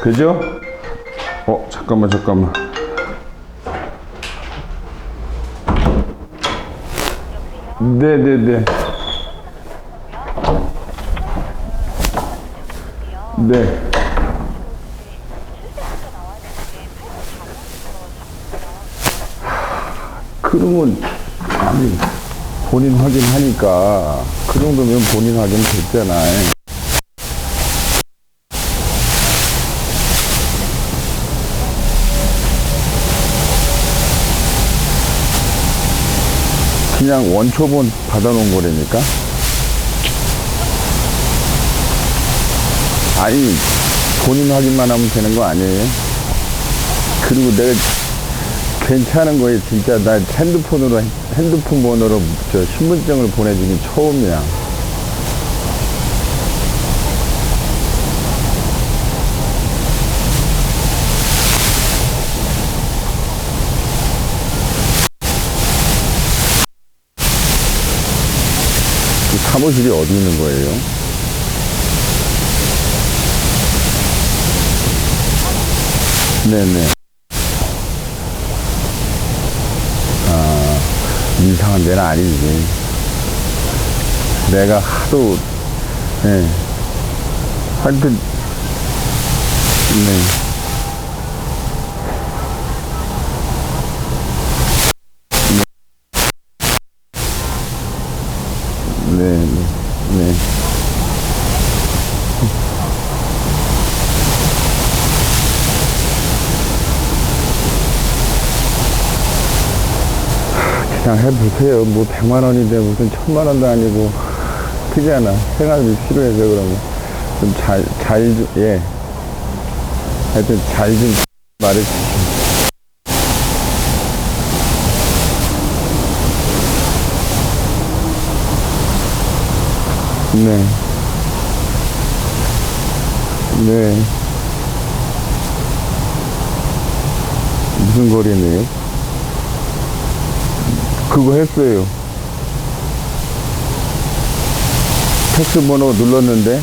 그죠? 잠깐만. 네네네. 네. 그러면, 아니, 본인 확인하니까, 그 정도면 본인 확인 됐잖아요. 그냥 원초본 받아놓은 거라니까? 아니, 본인 확인만 하면 되는 거 아니에요? 그리고 내가 괜찮은 거에 진짜 나 핸드폰 번호로 저 신분증을 보내준 게 처음이야. 그 사무실이 어디 있는 거예요? 네네. 이상한 데는 아니지. 내가 하도, 네. 하여튼, 네. 네, 네. 그냥 해보세요. 뭐 100만 원인데 무슨 1000만 원도 아니고 크잖아. 생활비 필요해서 그러면 좀 예. 하여튼 잘 좀 말해주세요. 네. 네. 무슨 거리네요? 그거 했어요. 팩스 번호 눌렀는데,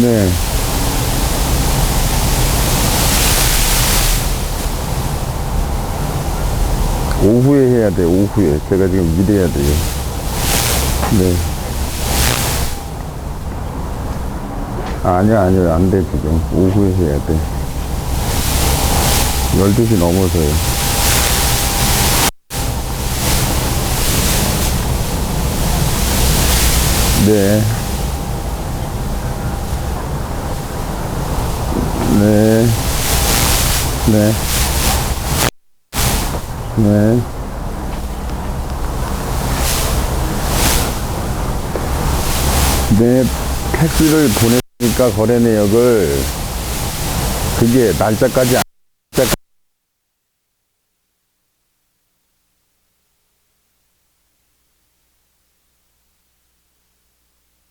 네. 오후에 해야 돼, 오후에. 제가 지금 일해야 돼요. 네. 아니요, 안 돼, 지금. 오후에 해야 돼. 12시 넘어서요. 네. 네. 네. 네. 네. 팩스를 보내니까 거래 내역을 그게 날짜까지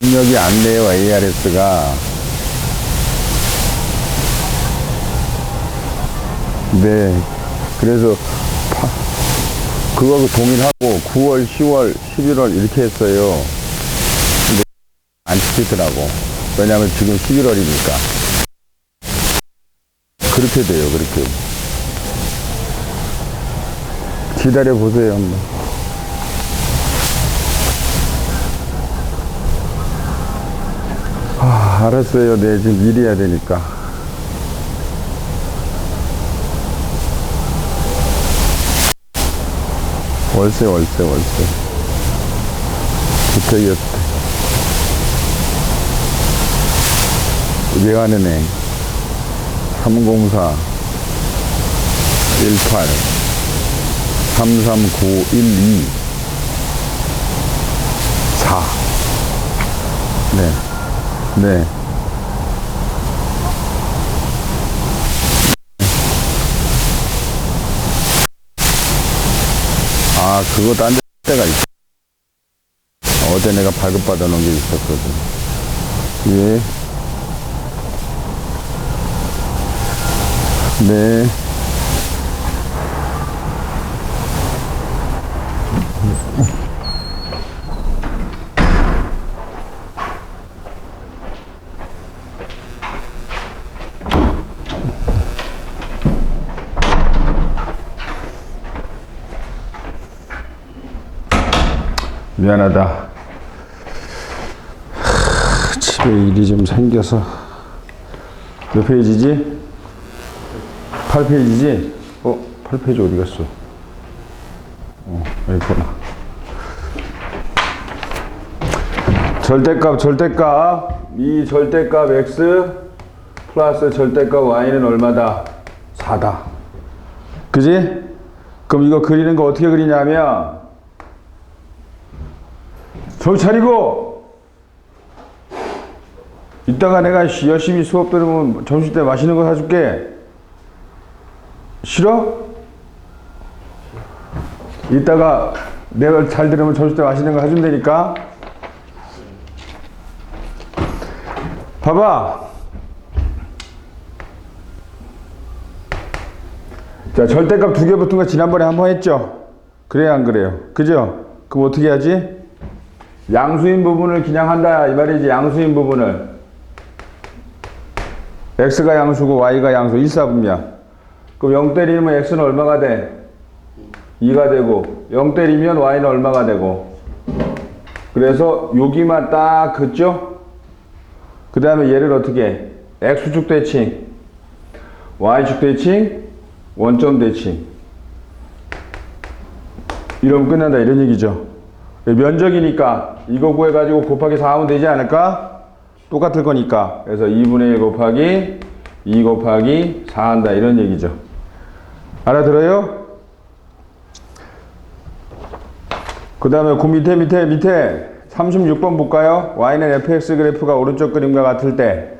입력이 안 돼요, ARS가. 네. 그래서 그거하고 동일하고 9월, 10월, 11월 이렇게 했어요. 근데 안 찍히더라고. 왜냐면 지금 11월이니까. 그렇게 돼요, 그렇게. 기다려 보세요, 한번. 알았어요. 네, 지금 일해야 되니까. 월세. 주택이었대. 외환은행 304 18 33912 4. 네. 네. 그거 딴 데가 있어. 어제 내가 발급받아 놓은 게 있었거든. 예. 네. 미안하다. 집에 일이 좀 생겨서. 몇 페이지지? 8페이지지? 8페이지 어디 갔어? 여기 있구나. 절대값. 이 절대값 x 플러스 절대값 y는 얼마다? 4다. 그지? 그럼 이거 그리는 거 어떻게 그리냐면, 정신 차리고! 이따가 내가 열심히 수업 들으면 점심때 맛있는 거 사줄게. 싫어? 이따가 내가 잘 들으면 점심때 맛있는 거 사준다니까? 봐봐. 자, 절대값 두 개 붙은 거 지난번에 한번 했죠? 그래요, 안 그래요? 그죠? 그럼 어떻게 하지? 양수인 부분을 그냥 한다, 이 말이지. 양수인 부분을. x가 양수고 y가 양수, 일사분면. 그럼 0 때리면 x는 얼마가 돼? 2가 되고, 0 때리면 y는 얼마가 되고. 그래서 여기만 딱 긋죠? 그 다음에 얘를 어떻게 해? x축 대칭, y축 대칭, 원점 대칭. 이러면 끝난다, 이런 얘기죠. 면적이니까 이거 구해가지고 곱하기 4 하면 되지 않을까? 똑같을 거니까. 그래서 2분의 1 곱하기 2 곱하기 4 한다, 이런 얘기죠. 알아들어요? 그 다음에 그 밑에 36번 볼까요? y는 fx 그래프가 오른쪽 그림과 같을 때,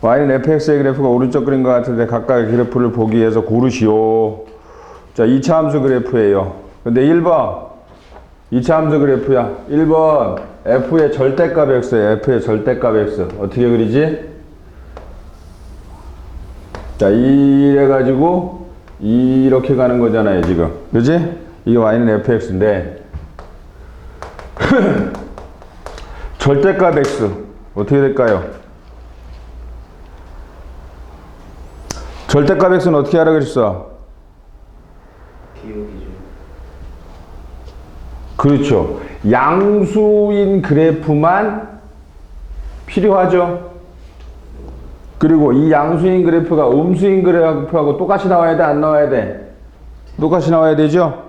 y는 fx의 그래프가 오른쪽 그림과 같을 때 각각의 그래프를 보기 위해서 고르시오. 자, 2차 함수 그래프예요. 근데 1번 2차 함수 그래프야. 1번 f의 절대값 x예요. f의 절대값 x 어떻게 그리지? 자, 이래가지고 이렇게 가는 거잖아요, 지금. 그지? 이게 y는 fx인데 절대값 x 어떻게 될까요? 절대값 x는 어떻게 하라 그랬어? 기울기죠. 그렇죠. 양수인 그래프만 필요하죠. 그리고 이 양수인 그래프가 음수인 그래프하고 똑같이 나와야 돼, 안 나와야 돼? 똑같이 나와야 되죠.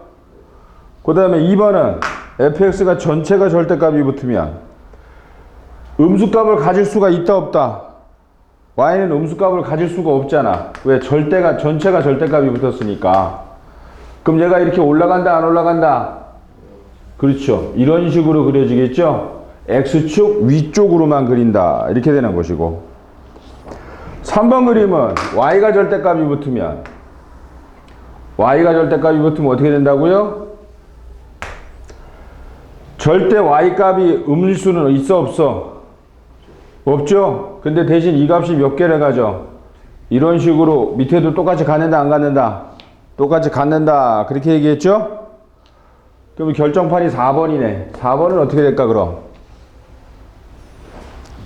그 다음에 2번은 fx가 전체가 절대값이 붙으면 음수값을 가질 수가 있다, 없다? y는 음수값을 가질 수가 없잖아. 왜? 전체가 절대값이 붙었으니까. 그럼 얘가 이렇게 올라간다, 안 올라간다? 그렇죠. 이런 식으로 그려지겠죠? x축 위쪽으로만 그린다, 이렇게 되는 것이고. 3번 그림은 y가 절대값이 붙으면 어떻게 된다고요? 절대 y값이 음수는 있어, 없어? 없죠? 근데 대신 이 값이 몇 개를 가져? 이런 식으로 밑에도 똑같이 갖는다, 안 갖는다? 똑같이 갖는다, 그렇게 얘기했죠? 그럼 결정판이 4번이네. 4번은 어떻게 될까, 그럼?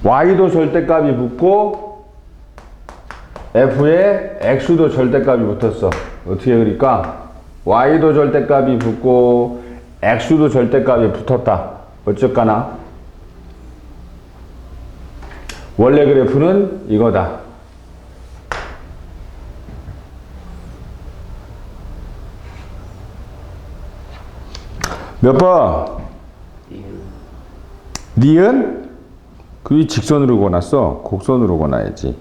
y도 절대값이 붙고 f에 x도 절대값이 붙었어. 어떻게 그릴까? y도 절대값이 붙고 x도 절대값이 붙었다. 어쩌까나? 원래 그래프는 이거다. 몇 번? 니은? 그게 직선으로 그어놨어. 곡선으로 그어놔야지.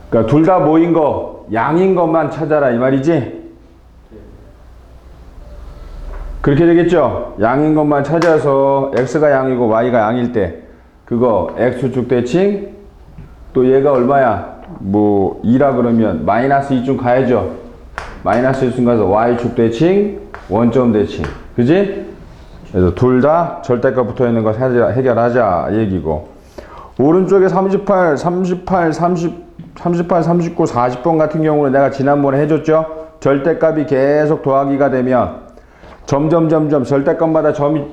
그러니까 둘 다 뭐인 거, 양인 것만 찾아라, 이 말이지? 그렇게 되겠죠? 양인 것만 찾아서 x가 양이고 y가 양일 때 그거 x축 대칭, 또 얘가 얼마야? 뭐 2라 그러면 마이너스 2쯤 가야죠. 마이너스 2쯤 가서 y축 대칭, 원점 대칭. 그지? 그래서 둘 다 절대값 붙어 있는 거 해결하자 얘기고. 오른쪽에 38, 39, 40번 같은 경우는 내가 지난번에 해줬죠? 절대값이 계속 더하기가 되면 점점 절대값마다 점이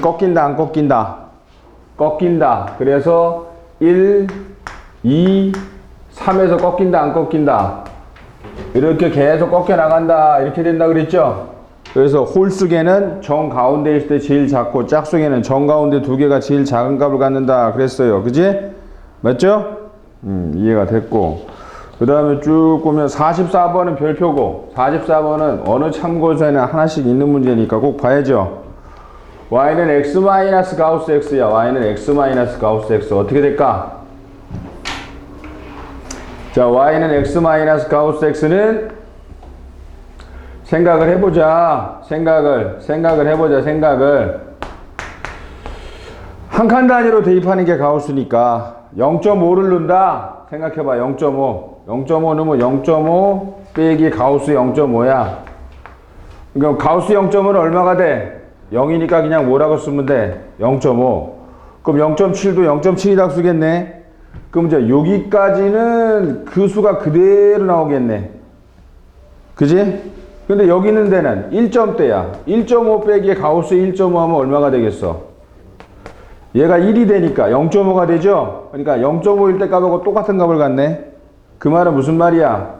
꺾인다, 안 꺾인다? 꺾인다. 그래서 1, 2, 3에서 꺾인다, 안 꺾인다? 이렇게 계속 꺾여 나간다, 이렇게 된다 그랬죠? 그래서 홀수계는 정 가운데 있을 때 제일 작고 짝수계는 정 가운데 두 개가 제일 작은 값을 갖는다 그랬어요. 그지? 맞죠? 이해가 됐고. 그 다음에 쭉 보면 44번은 별표고 44번은 어느 참고서에는 하나씩 있는 문제니까 꼭 봐야죠. y는 x 가우스 x야. y는 x 가우스 x. 어떻게 될까? 자, y는 x 가우스 x는 생각을 해보자. 생각을 해보자. 한 칸 단위로 대입하는 게 가우스니까 0.5를 넣는다. 생각해봐. 0.5 넣으면 0.5 빼기 가우스 0.5야. 그러니까 가우스 0.5는 얼마가 돼? 0이니까 그냥 뭐라고 쓰면 돼? 0.5. 그럼 0.7도 0.7이라고 쓰겠네. 그럼 이제 여기까지는 그 수가 그대로 나오겠네. 그지? 근데 여기 있는 데는 1점대야. 1.5 빼기 가우스 1.5 하면 얼마가 되겠어? 얘가 1이 되니까 0.5가 되죠? 그러니까 0.5일 때 값하고 똑같은 값을 갖네. 그 말은 무슨 말이야?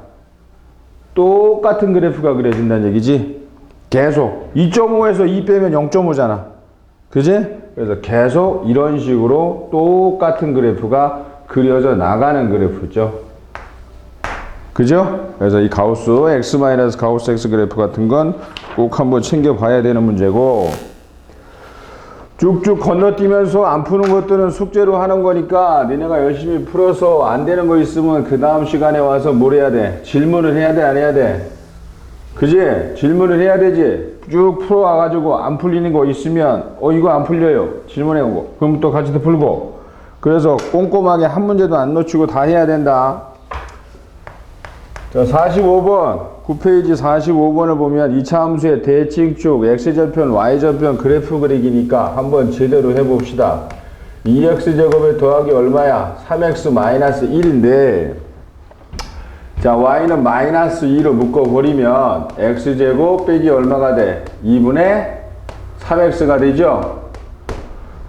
똑같은 그래프가 그려진다는 얘기지. 계속 2.5에서 2 빼면 0.5잖아. 그지? 그래서 계속 이런 식으로 똑같은 그래프가 그려져 나가는 그래프죠. 그죠? 그래서 이 가우스 x 가우스 x 그래프 같은 건 꼭 한번 챙겨봐야 되는 문제고, 쭉쭉 건너뛰면서 안 푸는 것들은 숙제로 하는 거니까 니네가 열심히 풀어서 안 되는 거 있으면 그 다음 시간에 와서 뭘 해야 돼? 질문을 해야 돼, 안 해야 돼? 그지? 질문을 해야 되지. 쭉 풀어와가지고 안 풀리는 거 있으면 이거 안 풀려요. 질문해보고. 그럼 또 같이 또 풀고. 그래서 꼼꼼하게 한 문제도 안 놓치고 다 해야 된다. 자, 45번. 9페이지 45번을 보면 2차 함수의 대칭축, x절편, y절편 그래프 그리기니까 한번 제대로 해봅시다. 2x제곱에 더하기 얼마야? 3x 마이너스 1인데, 자, y는 마이너스 2로 묶어버리면 x제곱 빼기 얼마가 돼? 2분의 3x가 되죠?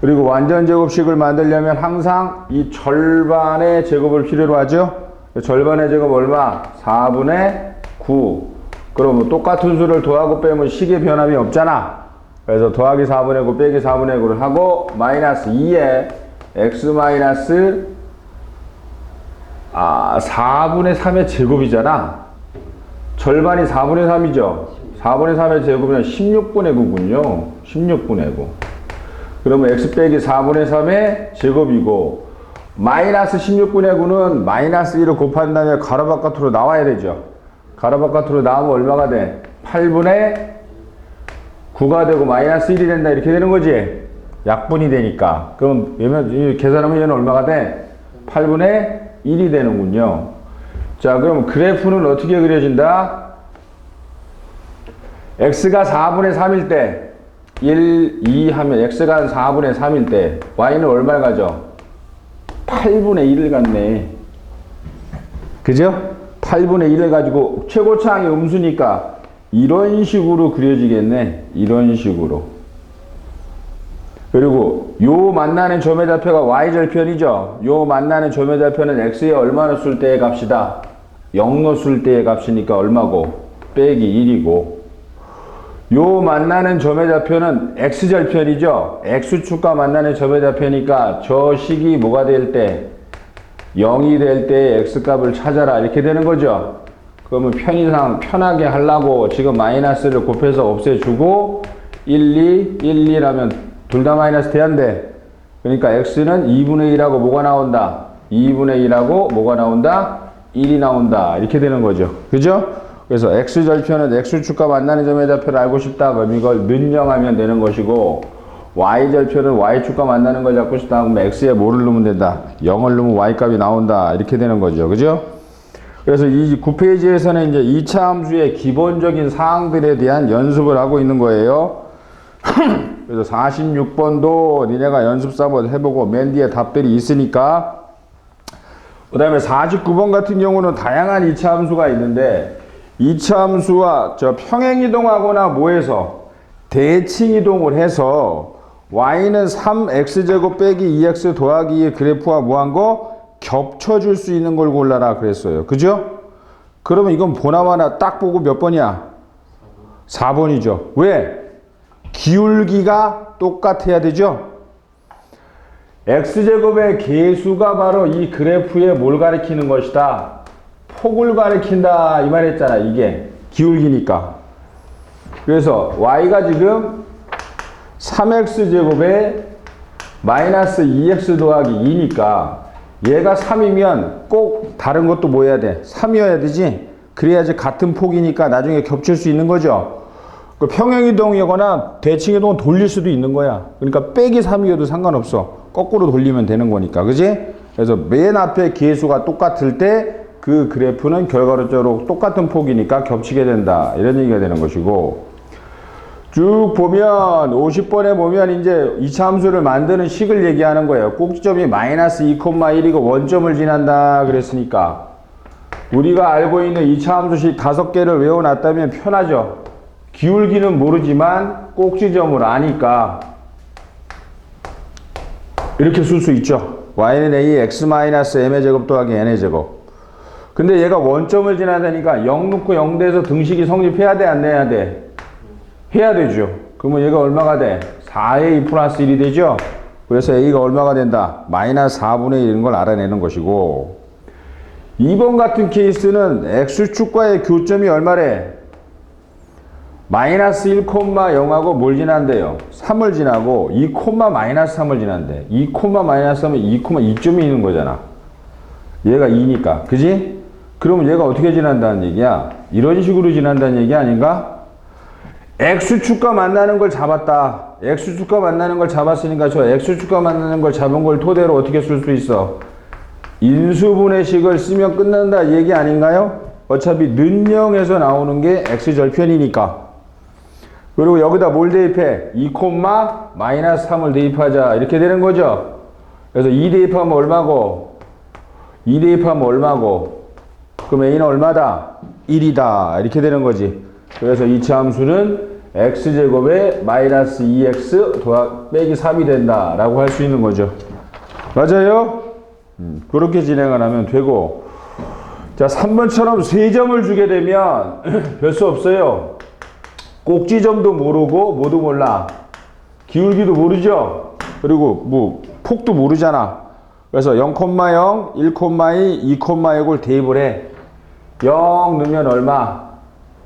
그리고 완전제곱식을 만들려면 항상 이 절반의 제곱을 필요로 하죠? 절반의 제곱 얼마? 4분의 9. 그러면 똑같은 수를 더하고 빼면 식의 변함이 없잖아. 그래서 더하기 4분의 9 빼기 4분의 9를 하고 마이너스 2에 x 마이너스 4분의 3의 제곱이잖아. 절반이 4분의 3이죠. 4분의 3의 제곱이면 16분의 9군요. 16분의 9. 그러면 x 빼기 4분의 3의 제곱이고, 마이너스 16분의 9는 마이너스 1을 곱한 다음에 가로 바깥으로 나와야 되죠. 가로 바깥으로 나오면 얼마가 돼? 8분의 9가 되고 마이너스 1이 된다. 이렇게 되는 거지. 약분이 되니까. 그럼 계산하면 얘는 얼마가 돼? 8분의 1이 되는군요. 자, 그럼 그래프는 어떻게 그려진다? x가 4분의 3일 때 1, 2 하면 x가 4분의 3일 때 y는 얼마를 가져? 8분의 1을 갖네. 그죠? 8분의 1을 가지고 최고차항이 음수니까 이런 식으로 그려지겠네. 이런 식으로. 그리고 요 만나는 점의 좌표가 y절편이죠. 요 만나는 점의 좌표는 x에 얼마 넣었을 때의 값이다? 0 넣었을 때의 값이니까 얼마고? 빼기 1이고. 요 만나는 점의 좌표는 x절편이죠. x축과 만나는 점의 좌표니까 저 식이 뭐가 될 때? 0이 될 때 x값을 찾아라. 이렇게 되는 거죠. 그러면 편의상 편하게 하려고 지금 마이너스를 곱해서 없애주고 1, 2라면 둘 다 마이너스 돼야 돼. 그러니까 x는 2분의 1하고 뭐가 나온다? 2분의 1하고 뭐가 나온다? 1이 나온다. 이렇게 되는 거죠. 그죠? 그래서 x절편은 x축과 만나는 점의 좌표를 알고 싶다. 그럼 이걸 는영하면 되는 것이고, y절편은 y축과 만나는 걸 잡고 싶다. 그러면 x에 뭐를 넣으면 된다? 0을 넣으면 y값이 나온다. 이렇게 되는 거죠. 그죠? 그래서 이 9페이지에서는 이제 2차 함수의 기본적인 사항들에 대한 연습을 하고 있는 거예요. 그래서 46번도 니네가 연습사 한번 해보고 맨 뒤에 답들이 있으니까. 그 다음에 49번 같은 경우는 다양한 2차 함수가 있는데, 2차 함수와 평행이동하거나 뭐해서 대칭이동을 해서 y는 3x제곱 빼기 2x 더하기 2의 그래프와 뭐한 거? 겹쳐줄 수 있는 걸 골라라 그랬어요. 그죠? 그러면 이건 보나마나 딱 보고 몇 번이야? 4번이죠. 왜? 기울기가 똑같아야 되죠? x제곱의 계수가 바로 이 그래프에 뭘 가리키는 것이다? 폭을 가리킨다 이 말했잖아. 이게 기울기니까. 그래서 y가 지금 3x제곱에 마이너스 2x 더하기 2니까 얘가 3이면 꼭 다른 것도 뭐 해야 돼? 3이어야 되지? 그래야지 같은 폭이니까 나중에 겹칠 수 있는 거죠. 그 평행이동이거나 대칭이동은 돌릴 수도 있는 거야. 그러니까 빼기 3이어도 상관없어. 거꾸로 돌리면 되는 거니까. 그지? 그래서 맨 앞에 계수가 똑같을 때 그 그래프는 결과론적으로 똑같은 폭이니까 겹치게 된다. 이런 얘기가 되는 것이고. 쭉 보면 50번에 보면 이제 이차 함수를 만드는 식을 얘기하는 거예요. 꼭지점이 마이너스 2,1이고 원점을 지난다 그랬으니까 우리가 알고 있는 이차 함수식 5개를 외워놨다면 편하죠. 기울기는 모르지만 꼭지점을 아니까 이렇게 쓸 수 있죠. y는 a x-m의 제곱 더하기 n의 제곱. 근데 얘가 원점을 지나다니까 0 놓고 0대에서 등식이 성립해야 돼, 안 해야 돼? 해야 되죠. 그러면 얘가 얼마가 돼? 4a 플러스 1이 되죠? 그래서 a가 얼마가 된다? 마이너스 4분의 1인 걸 알아내는 것이고 2번 같은 케이스는 x축과의 교점이 얼마래? 마이너스 1,0하고 뭘 지난대요? 3을 지나고 2, 마이너스 3을 지난대. 2, 마이너스 3은 2,2점이 있는 거잖아. 얘가 2니까. 그지? 그러면 얘가 어떻게 지난다는 얘기야? 이런 식으로 지난다는 얘기 아닌가? X축과 만나는 걸 잡았다. X축과 만나는 걸 잡았으니까 저 X축과 만나는 걸 잡은 걸 토대로 어떻게 쓸 수 있어? 인수분해식을 쓰면 끝난다 얘기 아닌가요? 어차피 는영에서 나오는 게 X절편이니까. 그리고 여기다 뭘 대입해? 2, 마이너스 3을 대입하자. 이렇게 되는 거죠. 그래서 2 대입하면 얼마고? 2 대입하면 얼마고? 그럼 A는 얼마다? 1이다. 이렇게 되는 거지. 그래서 이차 함수는 x제곱에 마이너스 2x 빼기 3이 된다. 라고 할 수 있는 거죠. 맞아요? 그렇게 진행을 하면 되고. 자, 3번처럼 3점을 주게 되면 별 수 없어요. 꼭지점도 모르고 뭐도 몰라. 기울기도 모르죠. 그리고 뭐 폭도 모르잖아. 그래서 0,0, 1,2, 2,6을 대입을 해. 0 넣으면 얼마?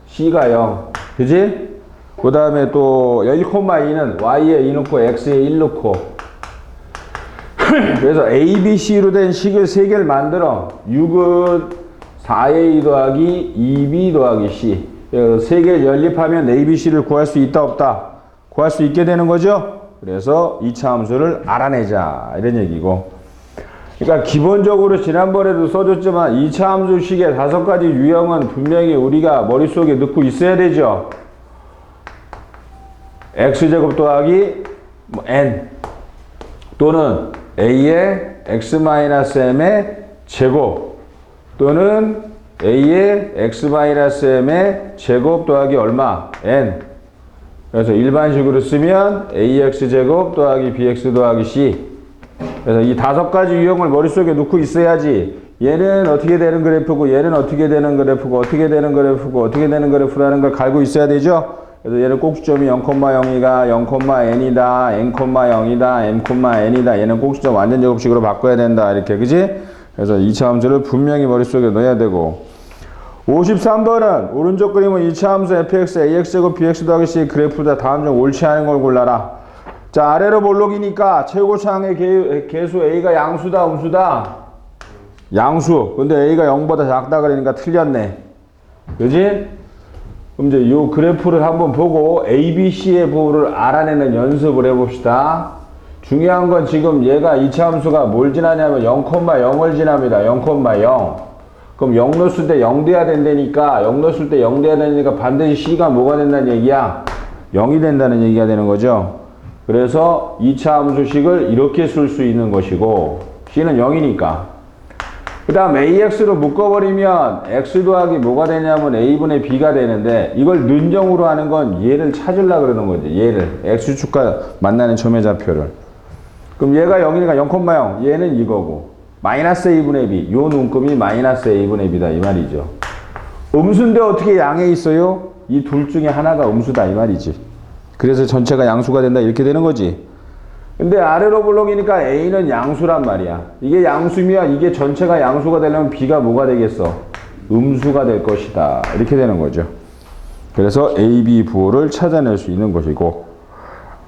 C가 0. 그지? 그 다음에 또 1,2는 Y에 2 넣고 X에 1 넣고. 그래서 A, B, C로 된 식을 3개를 만들어. 6은 4A 더하기 2B 더하기 C. 3개를 연립하면 A, B, C를 구할 수 있다 없다? 구할 수 있게 되는 거죠? 그래서 2차 함수를 알아내자. 이런 얘기고. 그러니까 기본적으로 지난번에도 써줬지만 2차 함수식의 5가지 유형은 분명히 우리가 머릿속에 넣고 있어야 되죠. x제곱 더하기 n 또는 a의 x-m의 제곱 또는 a의 x-m의 제곱 더하기 얼마? n. 그래서 일반식으로 쓰면 ax제곱 더하기 bx 더하기 c. 그래서 이 5가지 유형을 머릿속에 넣고 있어야지 얘는 어떻게 되는 그래프고 얘는 어떻게 되는 그래프고 어떻게 되는 그래프고 어떻게 되는 그래프라는 걸 알고 있어야 되죠. 그래서 얘는 꼭지점이 0,0이가 0,n이다 n,0이다 m,n이다 얘는 꼭지점 완전 제곱식으로 바꿔야 된다 이렇게 그지? 그래서 2차 함수를 분명히 머릿속에 넣어야 되고 53번은 오른쪽 그림은 2차 함수 fx, ax제곱, bx 더하기 c 그래프다 다음 중 옳지 않은 걸 골라라. 자, 아래로 볼록이니까 최고차항의 계수 A가 양수다, 음수다? 양수. 근데 A가 0보다 작다 그러니까 틀렸네. 그지? 그럼 이제 요 그래프를 한번 보고 A, B, C의 부호를 알아내는 연습을 해봅시다. 중요한 건 지금 얘가 2차 함수가 뭘 지나냐면 0,0을 지납니다. 0,0. 그럼 0 넣었을 때 0 돼야 된다니까 0 넣었을 때 0 돼야 되니까 반드시 C가 뭐가 된다는 얘기야? 0이 된다는 얘기가 되는 거죠. 그래서 2차 함수식을 이렇게 쓸 수 있는 것이고 C는 0이니까 그 다음 AX로 묶어버리면 X 더하기 뭐가 되냐면 A분의 B가 되는데 이걸 는정으로 하는 건 얘를 찾으려고 그러는 거지. 얘를 X축과 만나는 점의 좌표를 그럼 얘가 0이니까 0,0 얘는 이거고 마이너스 A분의 B 요 눈금이 마이너스 A분의 B다 이 말이죠. 음수인데 어떻게 양에 있어요? 이 둘 중에 하나가 음수다 이 말이지. 그래서 전체가 양수가 된다 이렇게 되는 거지. 근데 아래로 블록이니까 A는 양수란 말이야. 이게 양수면 이게 전체가 양수가 되려면 B가 뭐가 되겠어? 음수가 될 것이다. 이렇게 되는 거죠. 그래서 A, B 부호를 찾아낼 수 있는 것이고.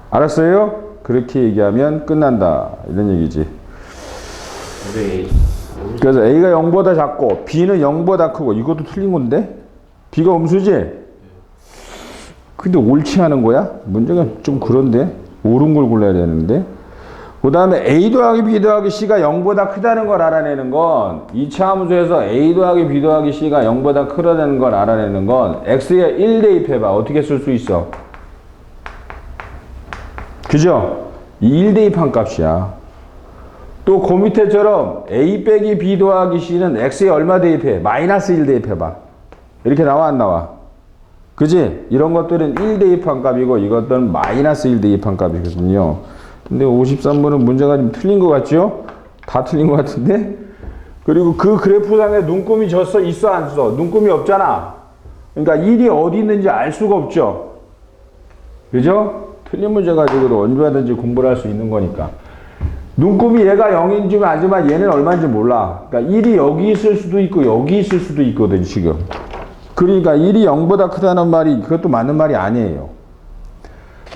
알았어요? 그렇게 얘기하면 끝난다. 이런 얘기지. 그래서 A가 0보다 작고 B는 0보다 크고 이것도 틀린 건데? B가 음수지? 근데 옳지 않은 거야? 문제가 좀 그런데? 옳은 걸 골라야 되는데? 그 다음에 A 더하기 B 더하기 C가 0보다 크다는 걸 알아내는 건 2차 함수에서 A 더하기 B 더하기 C가 0보다 크다는 걸 알아내는 건 X에 1 대입해봐. 어떻게 쓸 수 있어? 그죠? 이 1 대입한 값이야. 또 그 밑에처럼 A 빼기 B 더하기 C는 X에 얼마 대입해? 마이너스 1 대입해봐. 이렇게 나와 안 나와? 그지? 이런 것들은 1 대입한 값이고 이것들은 마이너스 1 대입한 값이거든요. 근데 53번은 문제가 좀 틀린 것 같죠? 다 틀린 것 같은데? 그리고 그 그래프상에 눈금이 있어 안 써? 눈금이 없잖아. 그러니까 1이 어디 있는지 알 수가 없죠. 그죠? 틀린 문제 가지고도 언제든지 공부를 할 수 있는 거니까. 눈금이 얘가 0인지 아니지만 얘는 얼마인지 몰라. 그러니까 1이 여기 있을 수도 있고 여기 있을 수도 있거든 지금. 그러니까 1이 0보다 크다는 말이 그것도 맞는 말이 아니에요.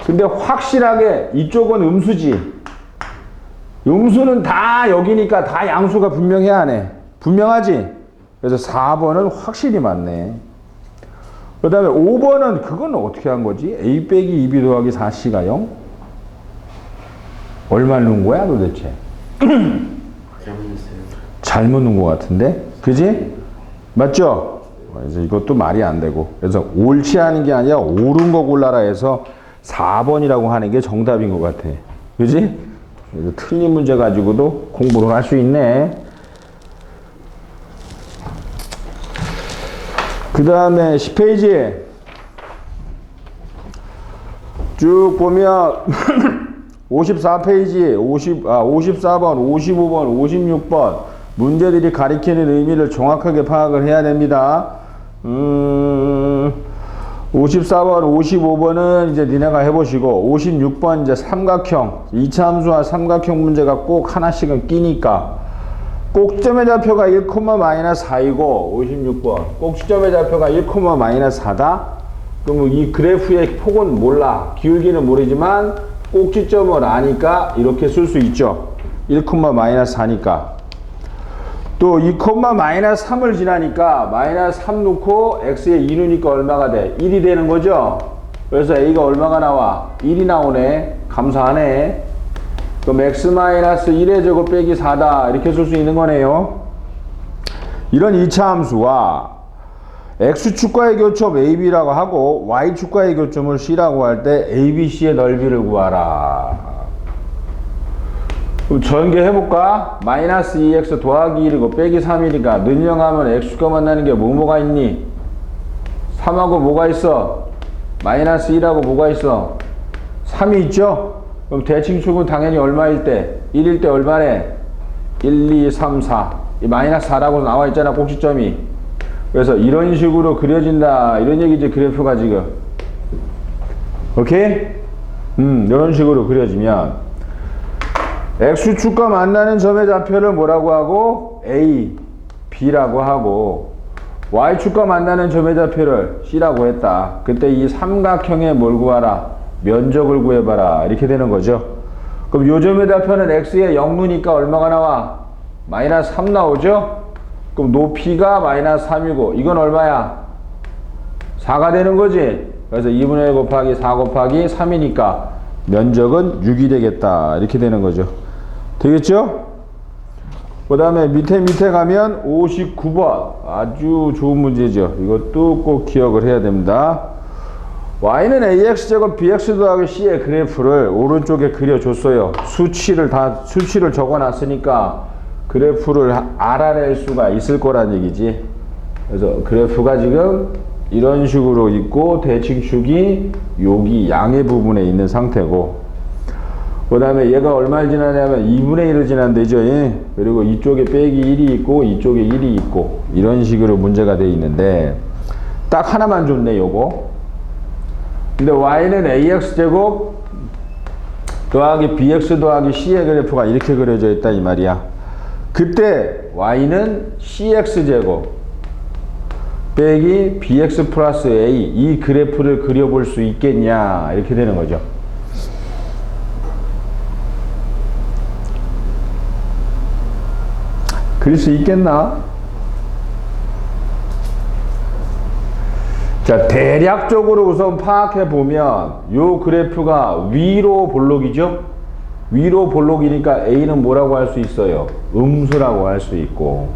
근데 확실하게 이쪽은 음수지. 음수는 다 여기니까 다 양수가 분명해야 하네. 분명하지? 그래서 4번은 확실히 맞네. 그 다음에 5번은 그건 어떻게 한 거지? A 빼기 2B 더하기 4C가 0? 얼마를 넣은 거야 도대체? 잘못 넣은 것 같은데? 그지? 맞죠? 그래서 이것도 말이 안 되고. 그래서 옳지 않은 게 아니라 옳은 거 골라라 해서 4번이라고 하는 게 정답인 것 같아. 그지? 그래서 틀린 문제 가지고도 공부를 할 수 있네. 그 다음에 10페이지에 쭉 보면 54페이지, 54번, 55번, 56번 문제들이 가리키는 의미를 정확하게 파악을 해야 됩니다. 54번, 55번은 이제 니네가 해보시고 56번 이제 삼각형, 2차 함수와 삼각형 문제가 꼭 하나씩은 끼니까 꼭지점의 좌표가 1,-4이고 56번 꼭지점의 좌표가 1,-4다? 그럼 이 그래프의 폭은 몰라. 기울기는 모르지만 꼭지점을 아니까 이렇게 쓸 수 있죠. 1,-4니까. 또 2,-3을 지나니까 마이너스 3 넣고 x에 2 넣으니까 얼마가 돼? 1이 되는 거죠? 그래서 a가 얼마가 나와? 1이 나오네. 감사하네. 그럼 x-1의 제곱 빼기 4다. 이렇게 쓸 수 있는 거네요. 이런 2차 함수와 x축과의 교점 ab라고 하고 y축과의 교점을 c라고 할 때 abc의 넓이를 구하라. 그럼 전개해볼까? 마이너스 2x 더하기 1이고 빼기 3이니까 능령하면 x축과 만나는 게 뭐가 있니? 3하고 뭐가 있어? 마이너스 1하고 뭐가 있어? 3이 있죠? 그럼 대칭축은 당연히 얼마일 때? 1일 때 얼마래? 1, 2, 3, 4. 이 마이너스 4라고 나와 있잖아, 꼭지점이. 그래서 이런 식으로 그려진다. 이런 얘기지, 그래프가 지금. 오케이? 이런 식으로 그려지면 X축과 만나는 점의 좌표를 뭐라고 하고? A, B라고 하고 Y축과 만나는 점의 좌표를 C라고 했다. 그때 이 삼각형의 뭘 구하라? 면적을 구해봐라. 이렇게 되는 거죠. 그럼 요 점의 좌표는 X에 0루니까 얼마가 나와? 마이너스 3 나오죠? 그럼 높이가 마이너스 3이고 이건 얼마야? 4가 되는 거지? 그래서 2분의 1 곱하기 4 곱하기 3이니까 면적은 6이 되겠다. 이렇게 되는 거죠. 되겠죠? 그 다음에 밑에 가면 59번. 아주 좋은 문제죠. 이것도 꼭 기억을 해야 됩니다. y는 ax제곱 bx 더하기 c의 그래프를 오른쪽에 그려줬어요. 수치를 적어놨으니까 그래프를 알아낼 수가 있을 거란 얘기지. 그래서 그래프가 지금 이런 식으로 있고 대칭축이 여기 양의 부분에 있는 상태고 그 다음에 얘가 얼마를 지나냐면 2분의 1을 지난대죠. 그리고 이쪽에 빼기 1이 있고 이쪽에 1이 있고 이런 식으로 문제가 되어 있는데 딱 하나만 줬네, 요거. 근데 y는 ax제곱 더하기 bx 더하기 c의 그래프가 이렇게 그려져 있다 이 말이야. 그때 y는 cx제곱 빼기 bx 플러스 a 이 그래프를 그려볼 수 있겠냐 이렇게 되는 거죠. 그릴 수 있겠나? 자, 대략적으로 우선 파악해 보면 요 그래프가 위로 볼록이죠? 위로 볼록이니까 A는 뭐라고 할 수 있어요? 음수라고 할 수 있고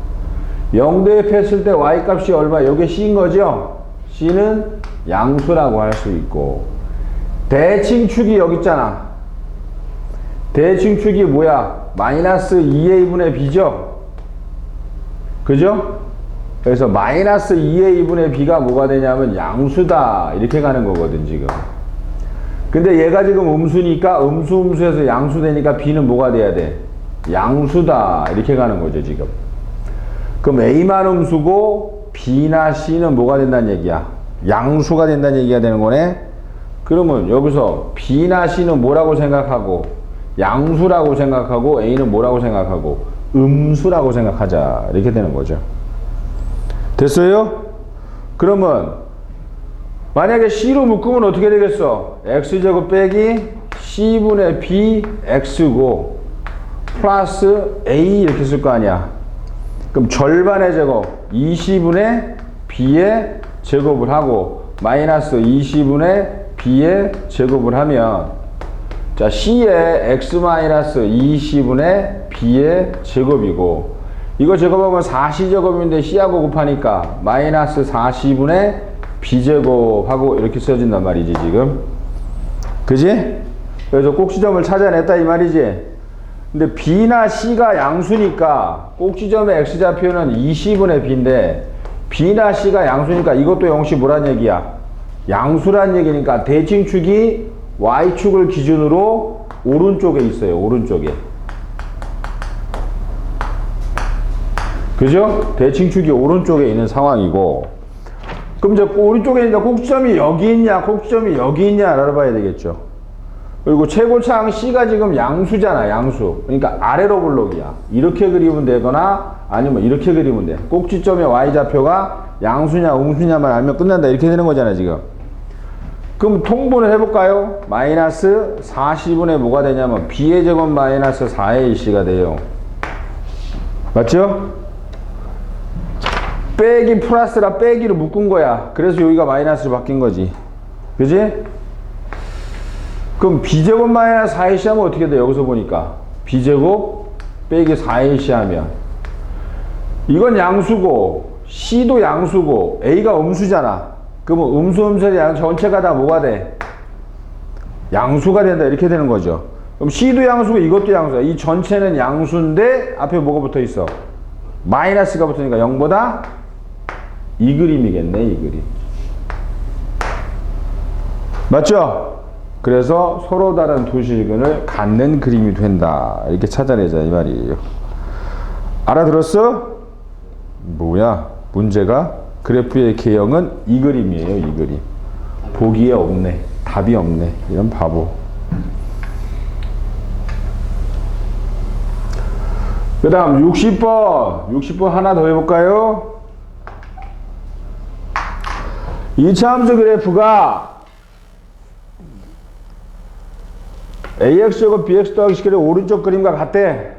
0대 F했을 때 Y값이 얼마? 요게 C인 거죠? C는 양수라고 할 수 있고 대칭축이 여기 있잖아. 대칭축이 뭐야? 마이너스 2A분의 B죠? 그죠? 그래서 마이너스 2의 2분의 b가 뭐가 되냐면 양수다 이렇게 가는 거거든 지금. 근데 얘가 지금 음수니까 음수에서 양수 되니까 b는 뭐가 돼야 돼? 양수다 이렇게 가는 거죠 지금. 그럼 a만 음수고 b나 c는 뭐가 된다는 얘기야? 양수가 된다는 얘기가 되는 거네. 그러면 여기서 b나 c는 뭐라고 생각하고 양수라고 생각하고 a는 뭐라고 생각하고 음수라고 생각하자 이렇게 되는 거죠. 됐어요? 그러면 만약에 c로 묶으면 어떻게 되겠어? x제곱 빼기 c분의 b x고 플러스 a 이렇게 쓸 거 아니야. 그럼 절반의 제곱 20분의 b의 제곱을 하고 마이너스 20분의 b의 제곱을 하면 자 c의 x 마이너스 20분의 b의 제곱이고 이거 제곱하면 4c제곱인데 c하고 곱하니까 마이너스 40분의 b제곱하고 이렇게 써진단 말이지 지금. 그지? 그래서 꼭지점을 찾아냈다 이 말이지. 근데 b나 c가 양수니까 꼭지점의 x좌표는 20분의 b인데 b나 c가 양수니까 이것도 역시 뭐란 얘기야? 양수란 얘기니까 대칭축이 y축을 기준으로 오른쪽에 있어요. 오른쪽에. 그죠? 대칭축이 오른쪽에 있는 상황이고 그럼 이제 오른쪽에 있는 꼭지점이 여기 있냐 꼭지점이 여기 있냐 알아봐야 되겠죠. 그리고 최고차항 C가 지금 양수잖아. 양수. 그러니까 아래로 볼록이야. 이렇게 그리면 되거나 아니면 이렇게 그리면 돼. 꼭지점의 Y좌표가 양수냐 음수냐만 알면 끝난다 이렇게 되는 거잖아 지금. 그럼 통분을 해볼까요? 마이너스 40분의 뭐가 되냐면 B의 제곱 마이너스 4의 C가 돼요. 맞죠? 빼기 플러스라 빼기로 묶은 거야. 그래서 여기가 마이너스로 바뀐 거지. 그지? 그럼 b제곱 마이너스 4ac 하면 어떻게 돼? 여기서 보니까 b제곱 빼기 4ac 하면 이건 양수고 c도 양수고 a가 음수잖아. 그러면 음수의 양 전체가 다 뭐가 돼? 양수가 된다 이렇게 되는 거죠. 그럼 c도 양수고 이것도 양수야. 이 전체는 양수인데 앞에 뭐가 붙어 있어? 마이너스가 붙으니까 0보다 이 그림이겠네. 이 그림 맞죠? 그래서 서로 다른 두 실근을 갖는 그림이 된다 이렇게 찾아내자 이 말이에요. 알아들었어? 뭐야 문제가 그래프의 개형은 이 그림이에요. 이 그림 보기에 없네. 답이 없네. 이런 바보. 그 다음 60번 하나 더 해볼까요? 이차함수 그래프가 ax제곱 bx 더하기 10의 오른쪽 그림과 같대.